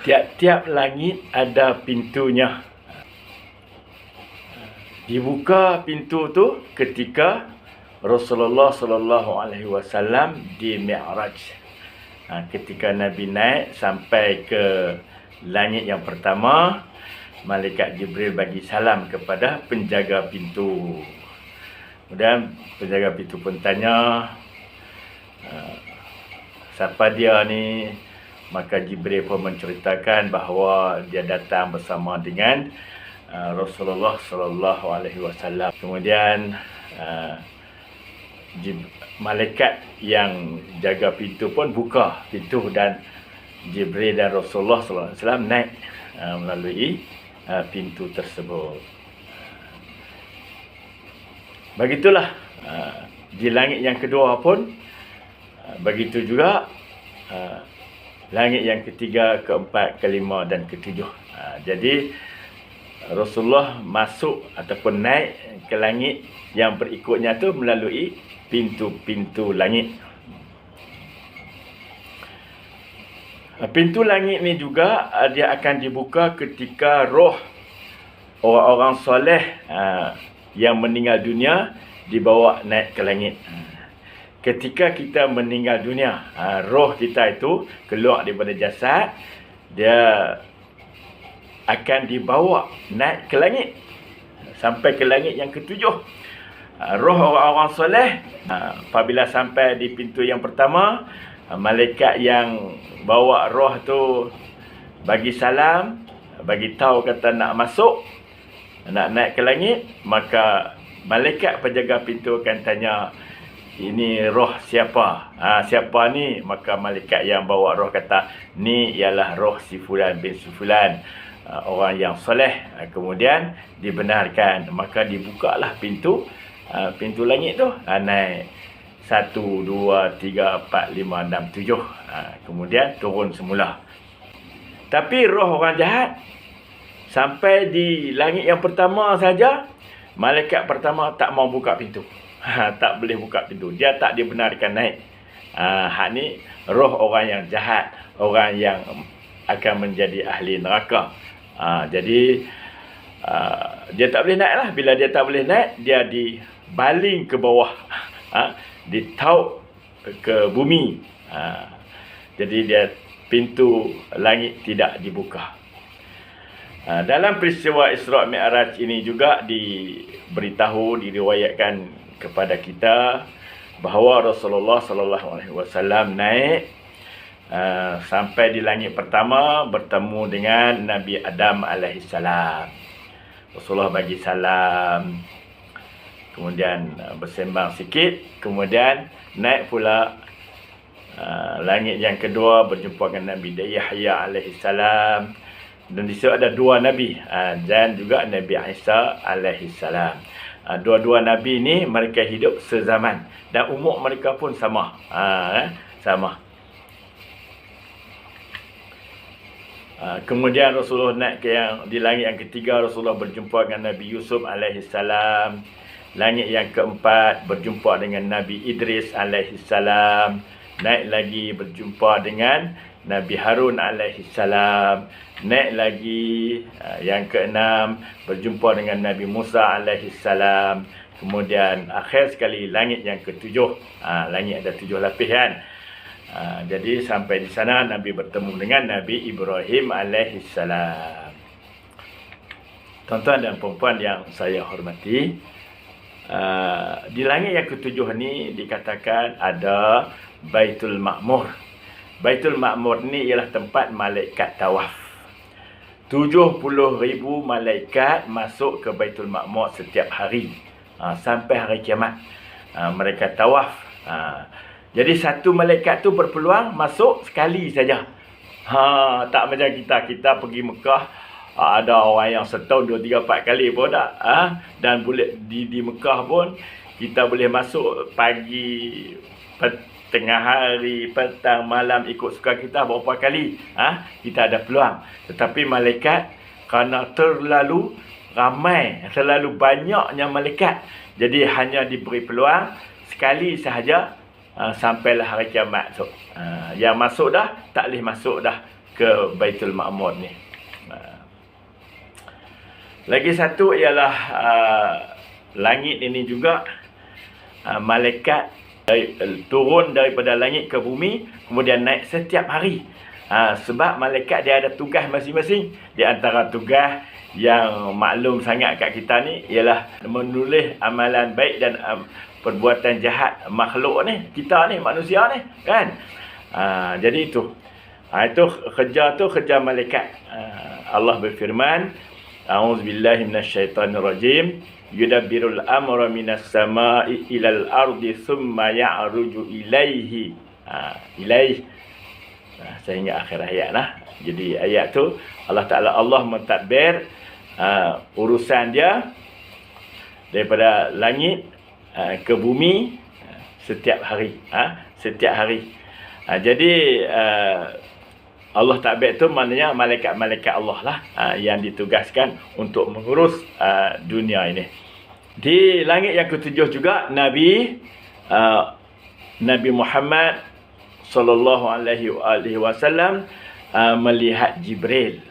Tiap-tiap langit ada pintunya. Dibuka pintu tu ketika Rasulullah sallallahu alaihi wasallam di Mi'raj. Ketika Nabi naik sampai ke langit yang pertama, malaikat Jibril bagi salam kepada penjaga pintu. Kemudian penjaga pintu pun tanya, siapa dia ni? Maka Jibril pun menceritakan bahawa dia datang bersama dengan Rasulullah sallallahu alaihi wasallam. Kemudian malaikat yang jaga pintu pun buka pintu dan Jibril dan Rasulullah sallallahu alaihi wasallam naik melalui pintu tersebut. Begitulah di langit yang kedua pun begitu juga, langit yang ketiga, keempat, kelima dan ketujuh. Jadi Rasulullah masuk ataupun naik ke langit yang berikutnya tu melalui pintu-pintu langit. Pintu langit ni juga dia akan dibuka ketika roh orang-orang soleh yang meninggal dunia dibawa naik ke langit. Ketika kita meninggal dunia, roh kita itu keluar daripada jasad, dia akan dibawa naik ke langit sampai ke langit yang ketujuh. Roh orang-orang soleh apabila sampai di pintu yang pertama, malaikat yang bawa roh tu bagi salam, bagi tahu kata nak masuk, nak naik ke langit, maka malaikat penjaga pintu akan tanya, ini roh siapa? Siapa ni? Maka malaikat yang bawa roh kata, ni ialah roh si fulan bin si fulan, orang yang soleh. Kemudian dibenarkan, maka dibukalah pintu langit tu, naik 1, 2, 3, 4, 5, 6, 7. Kemudian turun semula. Tapi roh orang jahat sampai di langit yang pertama saja, malaikat pertama tak mau buka pintu. Tak boleh buka pintu. Dia tak dibenarkan naik. Hak ni roh orang yang jahat, orang yang akan menjadi ahli neraka. Jadi dia tak boleh naik lah. Bila dia tak boleh naik, dia dibaling ke bawah, ditauk ke bumi. Jadi dia pintu langit tidak dibuka. Dalam peristiwa Isra' Mi'raj ini juga diberitahu, diriwayatkan kepada kita bahawa Rasulullah sallallahu alaihi wasallam naik sampai di langit pertama, bertemu dengan Nabi Adam alaihi salam. Rasulullah bagi salam, kemudian bersembang sikit, kemudian naik pula langit yang kedua, berjumpa dengan Nabi Yahya alaihi salam. Dan di situ ada dua Nabi, dan juga Nabi Isa alaihi salam. Dua-dua Nabi ni mereka hidup sezaman dan umur mereka pun sama. Sama. Kemudian Rasulullah naik ke di langit yang ketiga, Rasulullah berjumpa dengan Nabi Yusuf alaihi salam. Langit yang keempat berjumpa dengan Nabi Idris alaihi salam. Naik lagi berjumpa dengan Nabi Harun alaihi salam. Naik lagi yang keenam berjumpa dengan Nabi Musa alaihi salam. Kemudian akhir sekali langit yang ketujuh. Langit ada 7 lapis kan. Jadi sampai di sana Nabi bertemu dengan Nabi Ibrahim alaihi salam. Tuan-tuan dan puan-puan yang saya hormati, di langit yang ketujuh ni dikatakan ada Baitul Ma'mur. Baitul Ma'mur ni ialah tempat malaikat tawaf. 70,000 malaikat masuk ke Baitul Ma'mur setiap hari, sampai hari kiamat. Mereka tawaf. Jadi satu malaikat tu berpeluang masuk sekali saja. Tak macam kita pergi Mekah, ada orang yang setahun 2, 3, 4 kali pun tak. Dan boleh di Mekah pun kita boleh masuk pagi, tengah hari, petang, malam, ikut suka kita berapa kali. Kita ada peluang. Tetapi malaikat, kerana terlalu ramai, terlalu banyaknya malaikat, jadi hanya diberi peluang sekali sahaja, sampailah hari kiamat tu. Yang masuk dah, tak boleh masuk dah ke Baitul Ma'mur ni. Lagi satu ialah langit ini juga malaikat turun daripada langit ke bumi, kemudian naik setiap hari. Sebab malaikat dia ada tugas masing-masing. Di antara tugas yang maklum sangat kat kita ni ialah menulis amalan baik dan perbuatan jahat makhluk ni, kita ni, manusia ni, kan. Jadi itu kerja malaikat. Allah berfirman, a'udzubillahi minasyaitonirrajim, yudabbirul amra minas sama'i ilal ardi thumma ya'ruju ilaihi. Sehingga akhir ayat lah. Jadi ayat tu Allah mentadbir urusan dia daripada langit ke bumi setiap hari. Jadi Allah tadbir tu maknanya malaikat-malaikat Allah lah yang ditugaskan untuk mengurus dunia ini. Di langit yang ketujuh juga Nabi Muhammad sallallahu alaihi wasallam melihat Jibril.